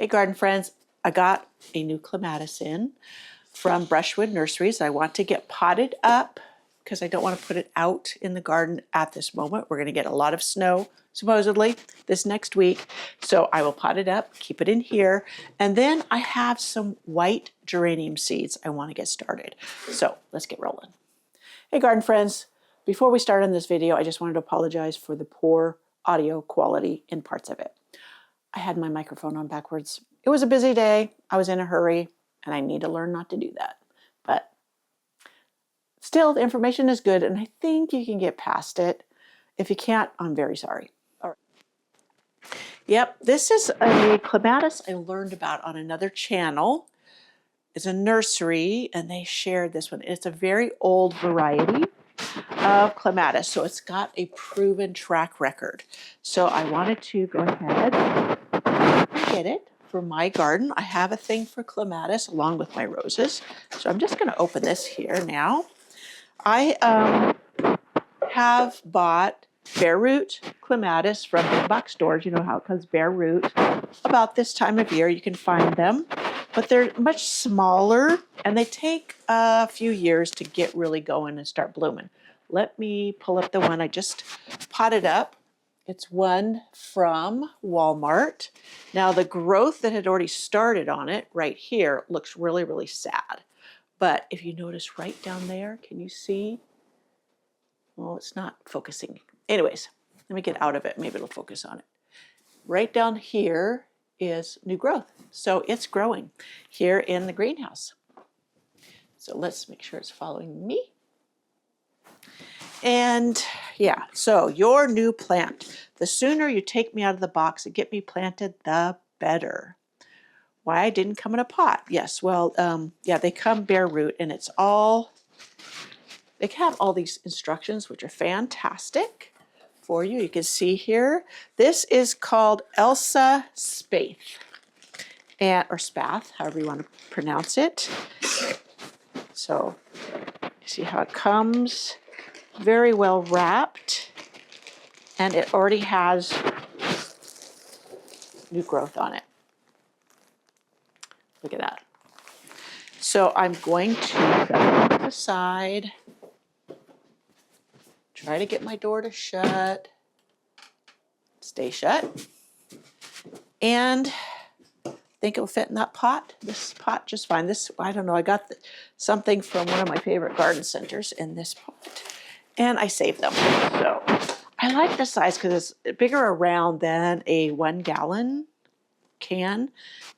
Hey garden friends, I got a new clematis in from Brushwood Nurseries. I want to get potted up because I don't want to put it out in the garden at this moment. We're going to get a lot of snow supposedly this next week. So I will pot it up, keep it in here. And then I have some white geranium seeds I want to get started. So let's get rolling. Hey garden friends, before we start on this video, I just wanted to apologize for the poor audio quality in parts of it. I had my microphone on backwards. It was a busy day. I was in a hurry and I need to learn not to do that. But still, the information is good and I think you can get past it. If you can't, I'm very sorry. All right. Yep, this is a clematis I learned about on another channel. It's a nursery and they shared this one. It's a very old variety of clematis, so it's got a proven track record. So I wanted to go ahead and get it for my garden. I have a thing for clematis along with my roses, so I'm just going to open this here now. I have bought bare root clematis from big box stores. You know how it comes bare root. About this time of year you can find them, but they're much smaller and they take a few years to get really going and start blooming. Let me pull up the one I just potted up. It's one from Walmart. Now the growth that had already started on it right here looks really, really sad. But if you notice right down there, can you see? Well, it's not focusing. Anyways, let me get out of it. Maybe it'll focus on it. Right down here is new growth. So it's growing here in the greenhouse. So let's make sure it's following me. And yeah, so your new plant, the sooner you take me out of the box and get me planted, the better. Why I didn't come in a pot? Yes, well, yeah, they come bare root and it's all, they have all these instructions, which are fantastic for you. You can see here, this is called Elsa Spath, and, or Spath, however you want to pronounce it. So you see how it comes. Very well wrapped, and it already has new growth on it. Look at that. So I'm going to set it to the side, try to get my door to shut, stay shut, and I think it'll fit in that pot. This pot just fine. This, I don't know, I got something from one of my favorite garden centers in this pot. And I saved them. So I like the size because it's bigger around than a 1 gallon can.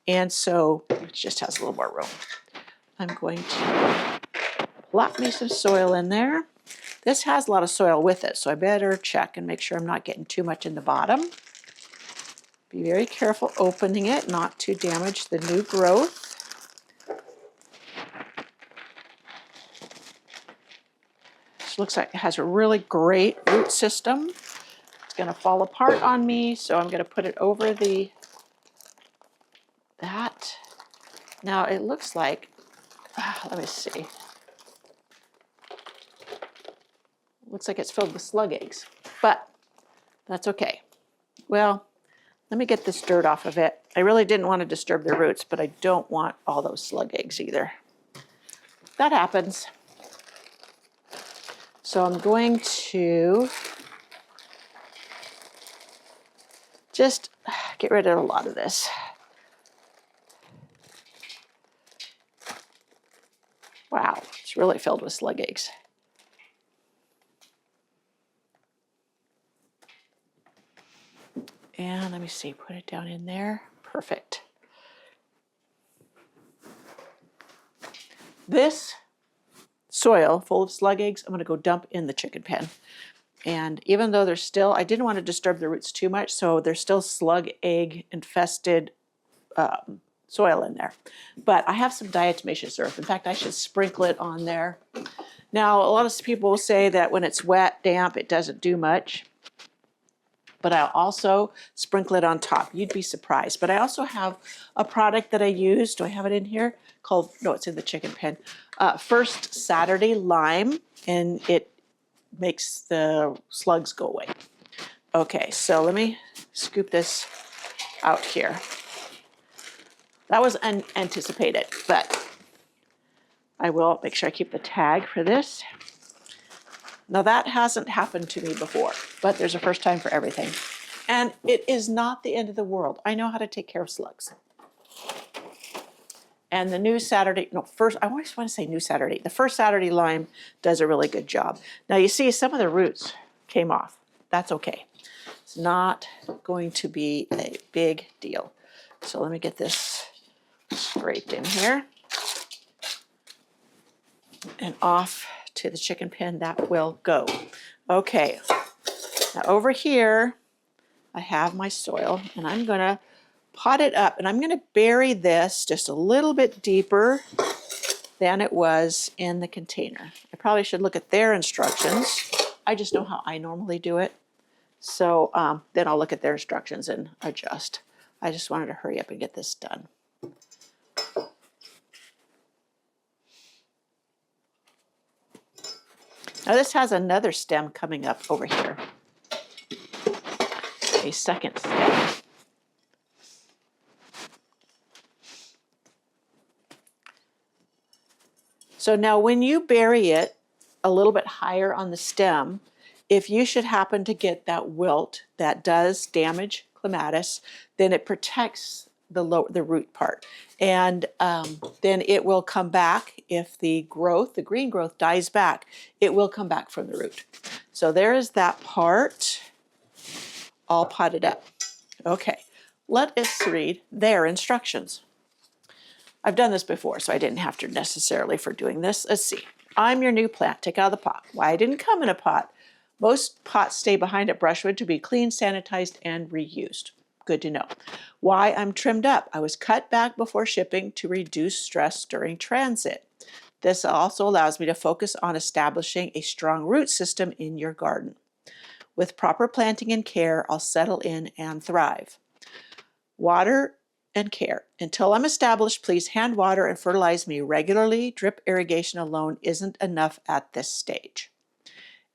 And so it just has a little more room. I'm going to plop me some soil in there. This has a lot of soil with it, so I better check and make sure I'm not getting too much in the bottom. Be very careful opening it, not to damage the new growth. Looks like it has a really great root system. It's going to fall apart on me, so I'm going to put it over that. Now it looks like, let me see. Looks like it's filled with slug eggs, but that's okay. Well, let me get this dirt off of it. I really didn't want to disturb the roots, but I don't want all those slug eggs either. That happens. So I'm going to just get rid of a lot of this. Wow, it's really filled with slug eggs. And let me see, put it down in there. Perfect. This soil full of slug eggs, I'm going to go dump in the chicken pen. And even though there's still, I didn't want to disturb the roots too much, so there's still slug egg infested soil in there. But I have some diatomaceous earth. In fact, I should sprinkle it on there. Now, a lot of people will say that when it's wet, damp, it doesn't do much. But I'll also sprinkle it on top. You'd be surprised. But I also have a product that I use. Do I have it in here? Called, no, it's in the chicken pen. First Saturday Lime, and it makes the slugs go away. Okay, so let me scoop this out here. That was unanticipated, but I will make sure I keep the tag for this. Now that hasn't happened to me before, but there's a first time for everything. And it is not the end of the world. I know how to take care of slugs. And the new Saturday, no, first, I always want to say new Saturday. The first Saturday lime does a really good job. Now you see some of the roots came off. That's okay. It's not going to be a big deal. So let me get this scraped in here. And off to the chicken pen that will go. Okay, now over here, I have my soil and I'm gonna pot it up and I'm gonna bury this just a little bit deeper than it was in the container. I probably should look at their instructions. I just know how I normally do it. So then I'll look at their instructions and adjust. I just wanted to hurry up and get this done. Now this has another stem coming up over here. A second stem. So now when you bury it a little bit higher on the stem, if you should happen to get that wilt that does damage clematis, then it protects the root part. And then it will come back if the growth, the green growth dies back, it will come back from the root. So there is that part all potted up. Okay, let us read their instructions. I've done this before, so I didn't have to necessarily for doing this. Let's see. I'm your new plant. Take out of the pot. Why I didn't come in a pot. Most pots stay behind at Brushwood to be cleaned, sanitized, and reused. Good to know. Why I'm trimmed up. I was cut back before shipping to reduce stress during transit. This also allows me to focus on establishing a strong root system in your garden. With proper planting and care, I'll settle in and thrive. Water and care. Until I'm established, please hand water and fertilize me regularly. Drip irrigation alone isn't enough at this stage.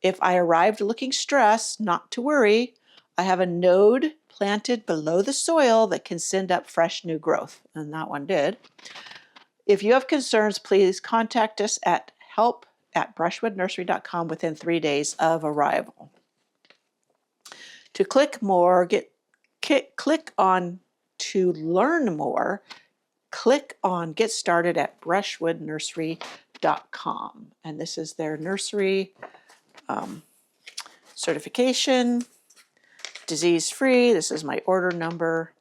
If I arrived looking stressed, not to worry. I have a node planted below the soil that can send up fresh new growth, and that one did. If you have concerns, please contact us at help@brushwoodnursery.com within 3 days of arrival. To click more, click on to learn more, click on Get Started at brushwoodnursery.com. And this is their nursery certification, disease-free. This is my order number.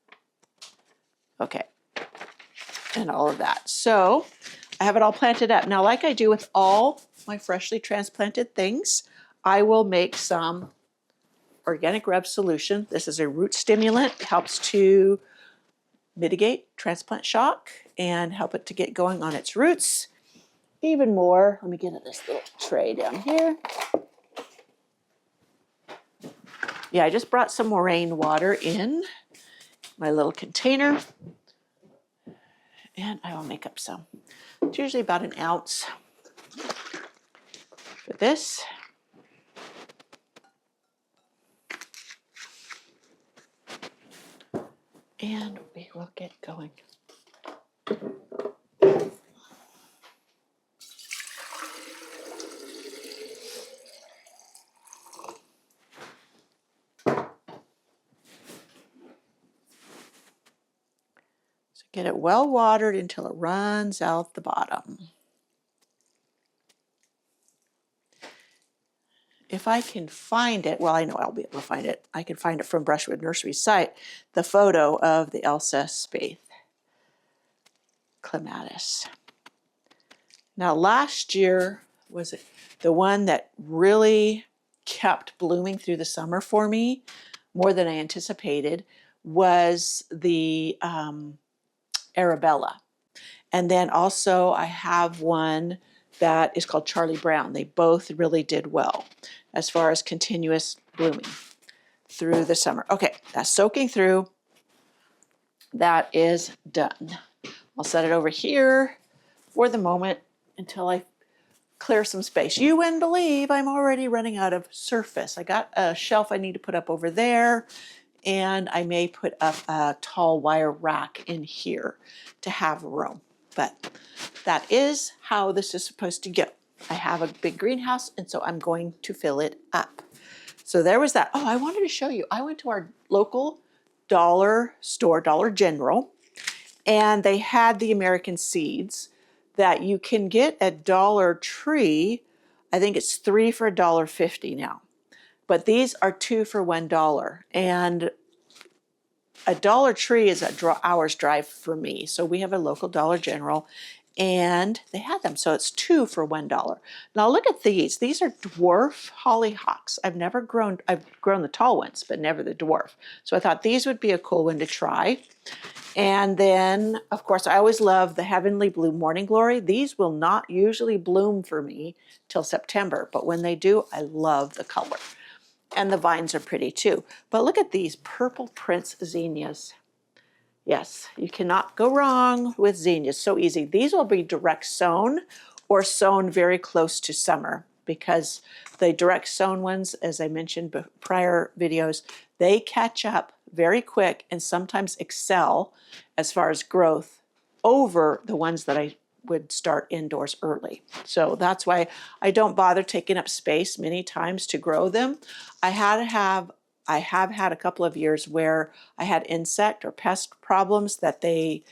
Okay, and all of that. So I have it all planted up. Now, like I do with all my freshly transplanted things, I will make some organic rub solution. This is a root stimulant. It helps to mitigate transplant shock and help it to get going on its roots even more. Let me get this little tray down here. Yeah, I just brought some moraine water in my little container and I will make up some. It's usually about an ounce for this. And we will get going. So get it well watered until it runs out the bottom. If I can find it, well, I know I'll be able to find it. I can find it from Brushwood Nursery's site, the photo of the Elsa Spath Clematis. Now, last year was the one that really kept blooming through the summer for me, more than I anticipated, was the Arabella. And then also I have one that is called Charlie Brown. They both really did well as far as continuous blooming through the summer. Okay, that's soaking through. That is done. I'll set it over here for the moment until I clear some space. You wouldn't believe I'm already running out of surface. I got a shelf I need to put up over there, and I may put up a tall wire rack in here to have room. But that is how this is supposed to go. I have a big greenhouse, and so I'm going to fill it up. So there was that. Oh, I wanted to show you. I went to our local dollar store, Dollar General, and they had the American seeds that you can get at Dollar Tree. I think it's 3 for $1.50 now. But these are 2 for $1. And a Dollar Tree is an hour's drive for me. So we have a local Dollar General, and they had them. So it's 2 for $1. Now look at these. These are dwarf hollyhocks. I've grown the tall ones, but never the dwarf. So I thought these would be a cool one to try. And then, of course, I always love the Heavenly Blue Morning Glory. These will not usually bloom for me till September, but when they do, I love the color. And the vines are pretty too. But look at these Purple Prince zinnias. Yes, you cannot go wrong with zinnias. So easy. These will be direct sown or sown very close to summer, because the direct sown ones, as I mentioned in prior videos, they catch up very quick and sometimes excel as far as growth over the ones that I would start indoors early. So that's why I don't bother taking up space many times to grow them. I have had a couple of years where I had insect or pest problems that they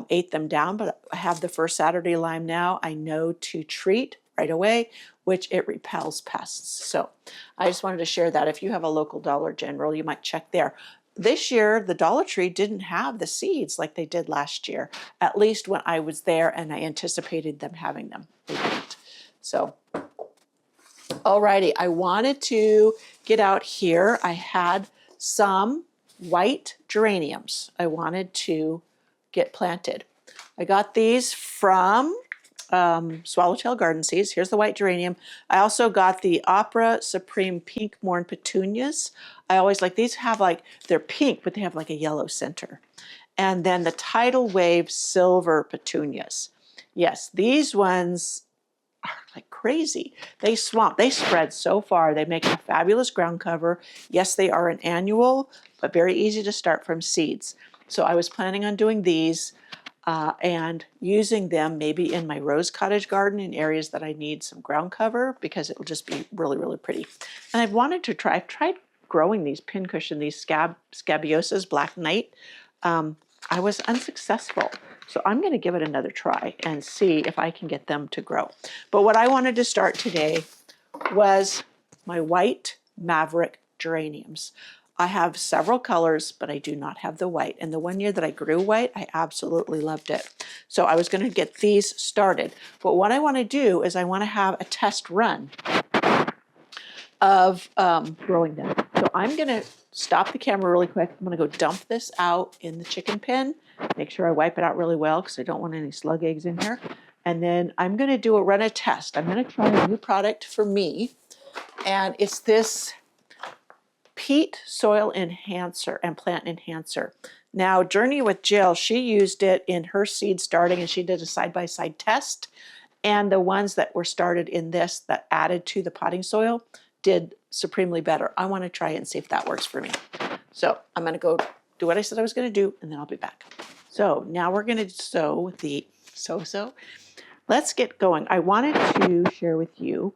ate them down, but I have the First Saturday lime now. I know to treat right away, which it repels pests. So I just wanted to share that. If you have a local Dollar General, you might check there. This year, the Dollar Tree didn't have the seeds like they did last year, at least when I was there and I anticipated them having them. They didn't. So, alrighty, I wanted to get out here. I had some white geraniums I wanted to get planted. I got these from Swallowtail Garden Seeds. Here's the white geranium. I also got the Opera Supreme Pink Morn Petunias. I always like these. They're pink, but they have like a yellow center. And then the Tidal Wave Silver Petunias. Yes, these ones are like crazy. They spread so far. They make a fabulous ground cover. Yes, they are an annual, but very easy to start from seeds. So I was planning on doing these and using them maybe in my rose cottage garden in areas that I need some ground cover, because it will just be really, really pretty. And I've tried growing these pincushion, these scabiosas, Black Knight. I was unsuccessful. So I'm going to give it another try and see if I can get them to grow. But what I wanted to start today was my white Maverick geraniums. I have several colors, but I do not have the white. And the one year that I grew white, I absolutely loved it. So I was going to get these started. But what I want to do is I want to have a test run of growing them. So I'm going to stop the camera really quick. I'm going to go dump this out in the chicken pen. Make sure I wipe it out really well, because I don't want any slug eggs in here. And then I'm going to run a test. I'm going to try a new product for me. And it's this peat soil enhancer and plant enhancer. Now, Journey with Jill, she used it in her seed starting, and she did a side-by-side test. And the ones that were started in this that added to the potting soil did supremely better. I want to try it and see if that works for me. So I'm going to go do what I said I was going to do, and then I'll be back. So now we're going to sow the so-so. Let's get going. I wanted to share with you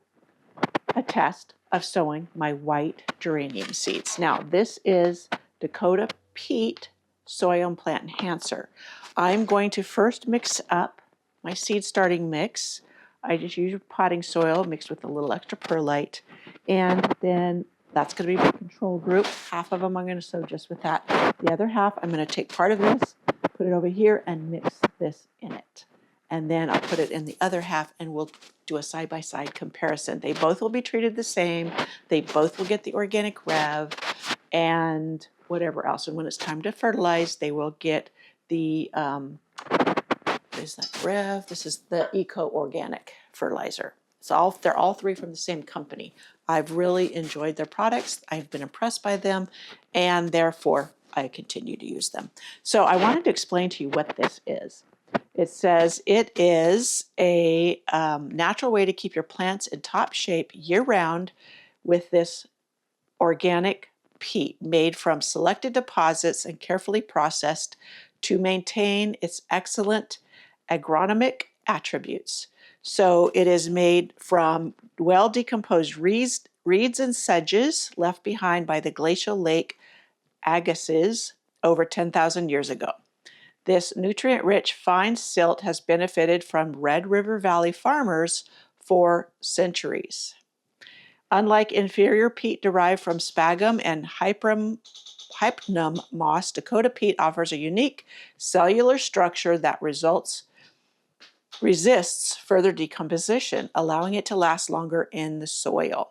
a test of sowing my white geranium seeds. Now, this is Dakota Peat Soil and Plant Enhancer. I'm going to first mix up my seed starting mix. I just use potting soil mixed with a little extra perlite, and then that's going to be my control group. Half of them I'm going to sow just with that. The other half, I'm going to take part of this, put it over here, and mix this in it. And then I'll put it in the other half, and we'll do a side-by-side comparison. They both will be treated the same. They both will get the organic rev and whatever else. And when it's time to fertilize, they will get the, is that rev? This is the eco-organic fertilizer. They're all three from the same company. I've really enjoyed their products. I've been impressed by them, and therefore I continue to use them. So I wanted to explain to you what this is. It says it is a natural way to keep your plants in top shape year-round with this organic peat made from selected deposits and carefully processed to maintain its excellent agronomic attributes. So it is made from well-decomposed reeds and sedges left behind by the glacial lake Agassiz over 10,000 years ago. This nutrient-rich fine silt has benefited from Red River Valley farmers for centuries. Unlike inferior peat derived from sphagnum and hypnum moss, Dakota peat offers a unique cellular structure that resists further decomposition, allowing it to last longer in the soil.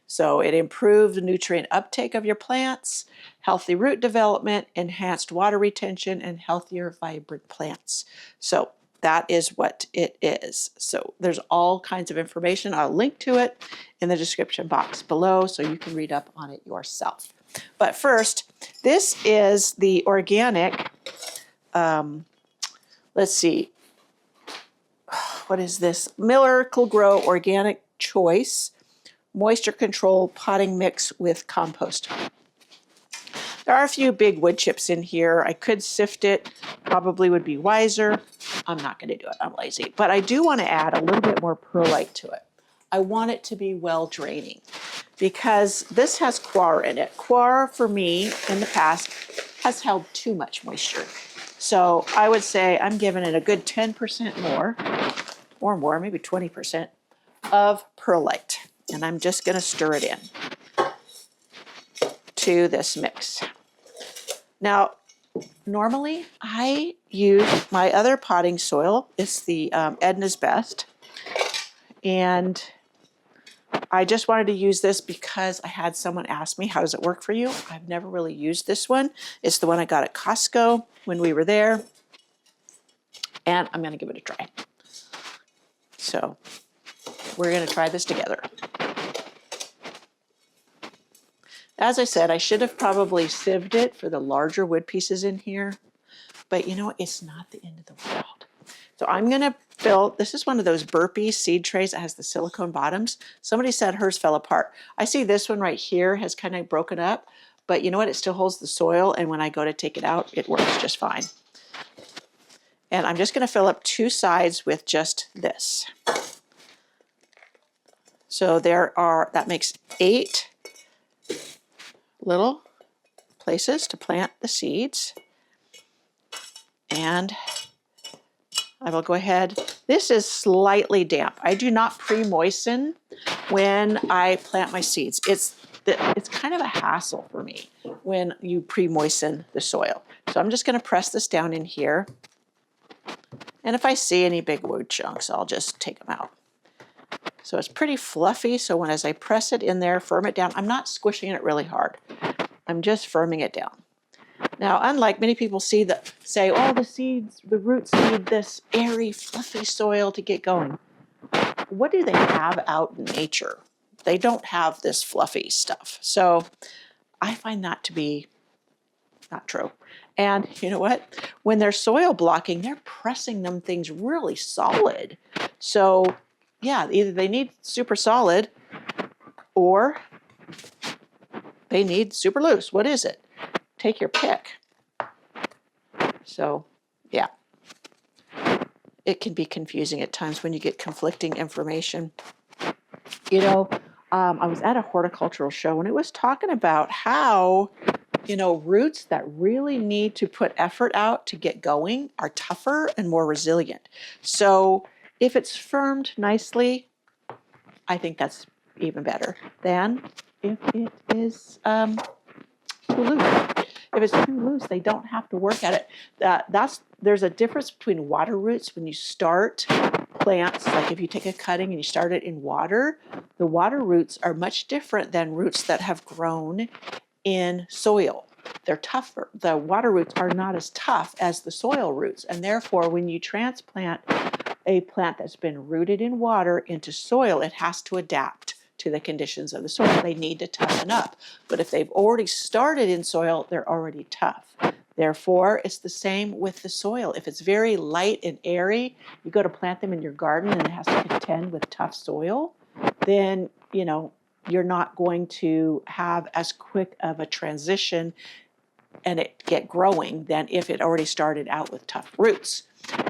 So it improved the nutrient uptake of your plants, healthy root development, enhanced water retention, and healthier, vibrant plants. So that is what it is. So there's all kinds of information. I'll link to it in the description box below so you can read up on it yourself. But first, this is the organic, let's see, what is this? Miracle-Gro Organic Choice Moisture Control Potting Mix with Compost. There are a few big wood chips in here. I could sift it, probably would be wiser. I'm not going to do it, I'm lazy. But I do want to add a little bit more perlite to it. I want it to be well draining because this has coir in it. Coir for me in the past has held too much moisture. So I would say I'm giving it a good 10% more, or more, maybe 20% of perlite. And I'm just going to stir it in to this mix. Now, normally I use my other potting soil. It's the Edna's Best. And I just wanted to use this because I had someone ask me, how does it work for you? I've never really used this one. It's the one I got at Costco when we were there. And I'm going to give it a try. So we're going to try this together. As I said, I should have probably sieved it for the larger wood pieces in here, but you know, it's not the end of the world. So I'm going to fill, this is one of those burpee seed trays that has the silicone bottoms. Somebody said hers fell apart. I see this one right here has kind of broken up, but you know what? It still holds the soil, and when I go to take it out, it works just fine. And I'm just going to fill up two sides with just this. So that makes 8 little places to plant the seeds. And I will go ahead. This is slightly damp. I do not pre-moisten when I plant my seeds. It's kind of a hassle for me when you pre-moisten the soil. So I'm just going to press this down in here. And if I see any big wood chunks, I'll just take them out. So it's pretty fluffy. So as I press it in there, firm it down, I'm not squishing it really hard. I'm just firming it down. Now, unlike many people say, oh, the roots need this airy, fluffy soil to get going. What do they have out in nature? They don't have this fluffy stuff. So I find that to be not true. And you know what? When they're soil blocking, they're pressing them things really solid. So yeah, either they need super solid or they need super loose. What is it? Take your pick. So yeah, it can be confusing at times when you get conflicting information. You know, I was at a horticultural show and it was talking about how, you know, roots that really need to put effort out to get going are tougher and more resilient. So if it's firmed nicely, I think that's even better than if it is too loose. If it's too loose, they don't have to work at it. There's a difference between water roots when you start plants, like if you take a cutting and you start it in water, the water roots are much different than roots that have grown in soil. They're tougher. The water roots are not as tough as the soil roots, and therefore when you transplant a plant that's been rooted in water into soil, it has to adapt to the conditions of the soil. They need to toughen up. But if they've already started in soil, they're already tough. Therefore, it's the same with the soil. If it's very light and airy, you go to plant them in your garden and it has to contend with tough soil, then, you know, you're not going to have as quick of a transition and it get growing than if it already started out with tough roots.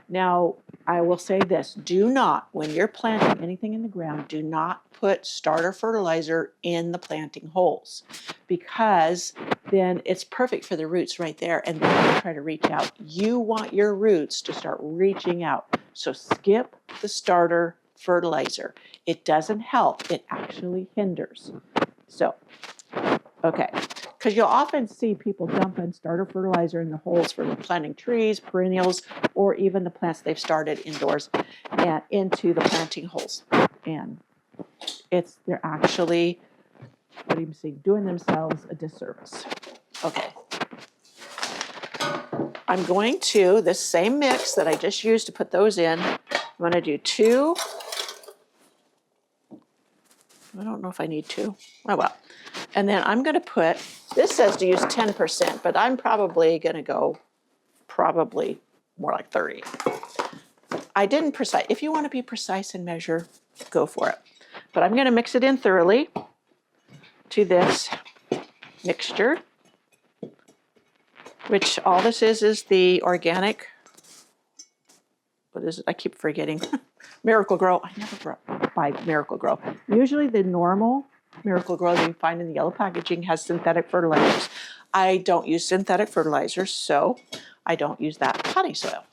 Now, I will say this, do not, when you're planting anything in the ground, do not put starter fertilizer in the planting holes, because then it's perfect for the roots right there, and then they try to reach out. You want your roots to start reaching out. So skip the starter fertilizer. It doesn't help, it actually hinders. So, okay, because you'll often see people dumping starter fertilizer in the holes for planting trees, perennials, or even the plants they've started indoors and into the planting holes. And they're actually, what do you say, doing themselves a disservice. Okay. I'm going to, this same mix that I just used to put those in, I'm going to do 2. I don't know if I need 2. Oh, well. And then I'm going to put, this says to use 10%, but I'm probably going to go probably more like 30. I didn't precise. If you want to be precise and measure, go for it. But I'm going to mix it in thoroughly to this mixture, which all this is the organic, what is it? I keep forgetting. Miracle Grow. I never buy Miracle Grow. Usually the normal Miracle Grow that you find in the yellow packaging has synthetic fertilizers. I don't use synthetic fertilizers, so I don't use that potting soil.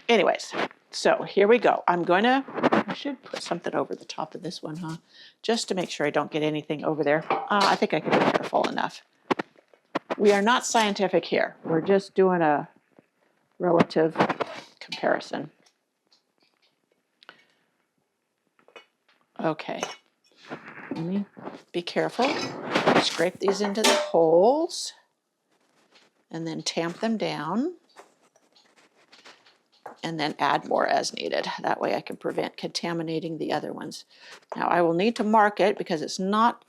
Anyways, so here we go. I should put something over the top of this one, huh? Just to make sure I don't get anything over there. I think I can be careful enough. We are not scientific here. We're just doing a relative comparison. Okay. Let me be careful. Scrape these into the holes and then tamp them down and then add more as needed. That way I can prevent contaminating the other ones. Now I will need to mark it because it's not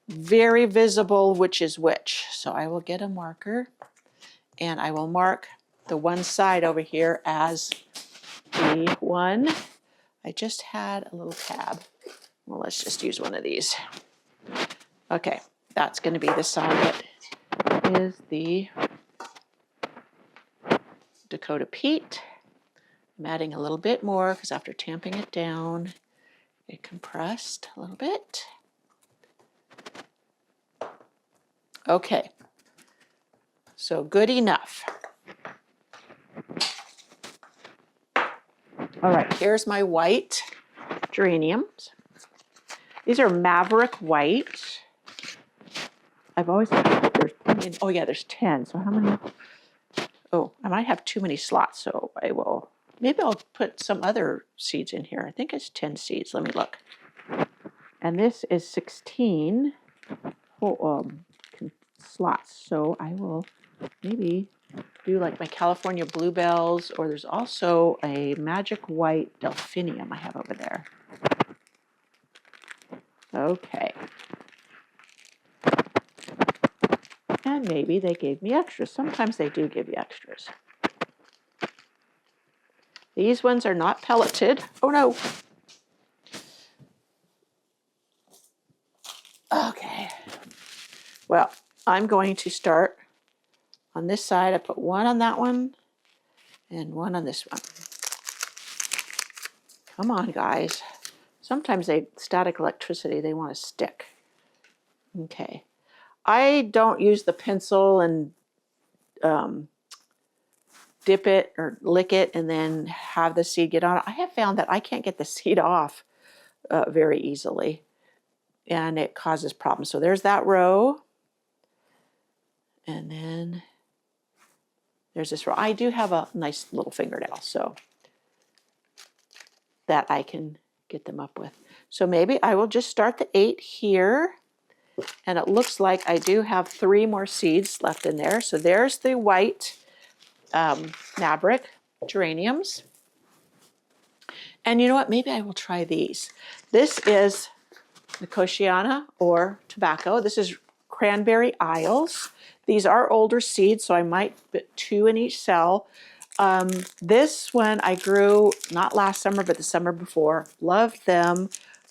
very visible which is which. So I will get a marker and I will mark the one side over here as the one. I just had a little tab. Well, let's just use one of these. Okay, that's going to be the side that is the Dakota Peat. I'm adding a little bit more because after tamping it down, it compressed a little bit. Okay, so good enough. All right, here's my white geraniums. These are Maverick White. I've always thought there's plenty. Oh yeah, there's 10. So how many? Oh, I might have too many slots, so I will. Maybe I'll put some other seeds in here. I think it's 10 seeds. Let me look. And this is 16 slots. So I will maybe do like my California bluebells, or there's also a magic white delphinium I have over there. Okay. And maybe they gave me extras. Sometimes they do give you extras. These ones are not pelleted. Oh no. Okay. Well, I'm going to start on this side. I put one on that one and one on this one. Come on, guys. Sometimes static electricity, they want to stick. Okay. I don't use the pencil and dip it or lick it and then have the seed get on it. I have found that I can't get the seed off very easily, and it causes problems. So there's that row. And then there's this row. I do have a nice little fingernail, so that I can get them up with. So maybe I will just start the 8 here. And it looks like I do have 3 more seeds left in there. So there's the white Maverick geraniums. And you know what? Maybe I will try these. This is Nicotiana or tobacco. This is Cranberry Isles. These are older seeds, so I might put 2 in each cell. This one I grew not last summer, but the summer before. Loved them.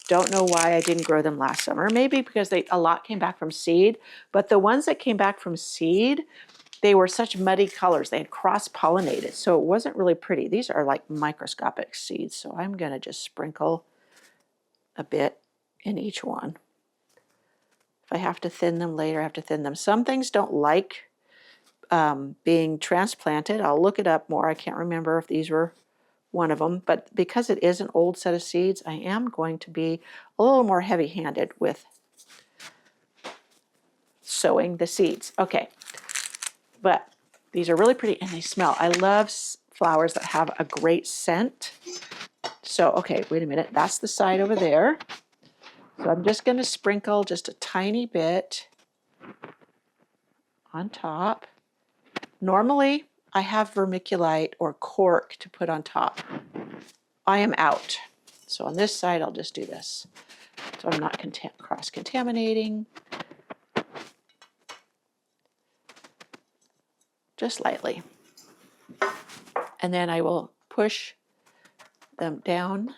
Don't know why I didn't grow them last summer. Maybe because a lot came back from seed, but the ones that came back from seed, they were such muddy colors. They had cross-pollinated, so it wasn't really pretty. These are like microscopic seeds, so I'm gonna just sprinkle a bit in each one. If I have to thin them later, I have to thin them. Some things don't like being transplanted. I'll look it up more. I can't remember if these were one of them, but because it is an old set of seeds, I am going to be a little more heavy-handed with sowing the seeds. Okay, but these are really pretty and they smell. I love flowers that have a great scent. So, okay, wait a minute. That's the side over there. So I'm just going to sprinkle just a tiny bit on top. Normally, I have vermiculite or cork to put on top. I am out. So on this side, I'll just do this. So I'm not cross-contaminating. Just lightly. And then I will push them down.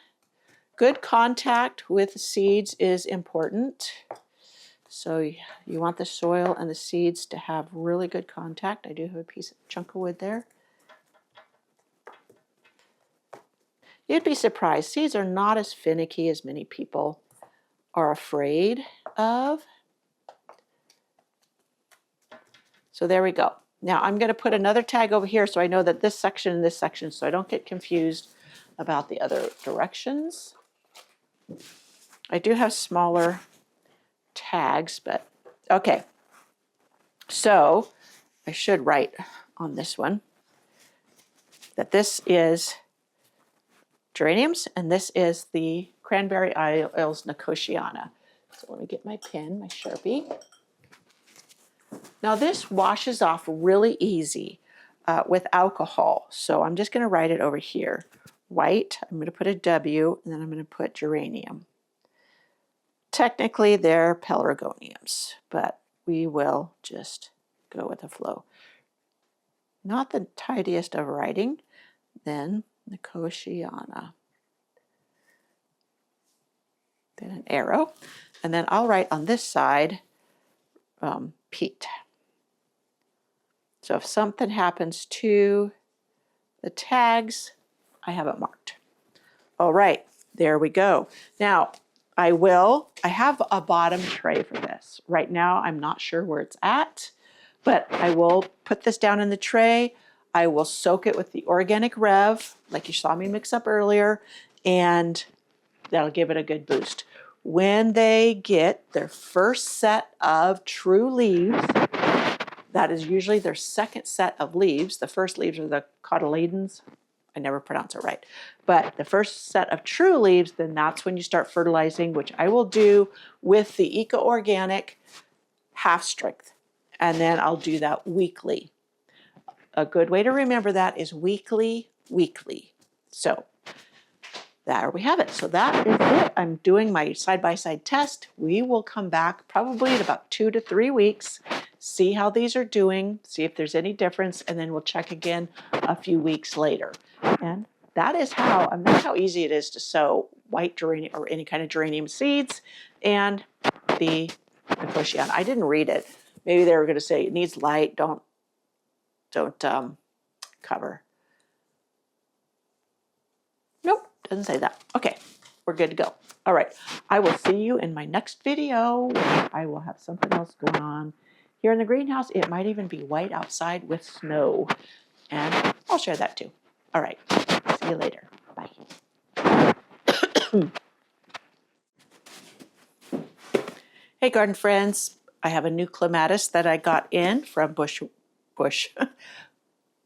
Good contact with the seeds is important. So you want the soil and the seeds to have really good contact. I do have a chunk of wood there. You'd be surprised. Seeds are not as finicky as many people are afraid of. So there we go. Now I'm going to put another tag over here so I know that this section and this section, so I don't get confused about the other directions. I do have smaller tags, but okay. So I should write on this one that this is geraniums, and this is the cranberry isles nicotiana. So let me get my pen, my Sharpie. Now this washes off really easy with alcohol. So I'm just going to write it over here. White, I'm going to put a W, and then I'm going to put geranium. Technically they're pelargoniums, but we will just go with the flow. Not the tidiest of writing. Then nicotiana. Then an arrow. And then I'll write on this side peat. So if something happens to the tags, I have it marked. All right, there we go. Now, I have a bottom tray for this. Right now, I'm not sure where it's at, but I will put this down in the tray. I will soak it with the organic Rev, like you saw me mix up earlier, and that'll give it a good boost. When they get their first set of true leaves, that is usually their second set of leaves. The first leaves are the cotyledons. I never pronounce it right. But the first set of true leaves, then that's when you start fertilizing, which I will do with the eco-organic half strength. And then I'll do that weekly. A good way to remember that is weekly. So there we have it. So that is it. I'm doing my side-by-side test. We will come back probably in about 2 to 3 weeks, see how these are doing, see if there's any difference, and then we'll check again a few weeks later. And that is how easy it is to sow white geranium or any kind of geranium seeds and the nicotiana. I didn't read it. Maybe they were going to say it needs light, don't cover. Nope, doesn't say that. Okay, we're good to go. All right, I will see you in my next video. I will have something else going on here in the greenhouse. It might even be white outside with snow, and I'll share that too. All right, see you later. Bye. Hey, garden friends. I have a new clematis that I got in from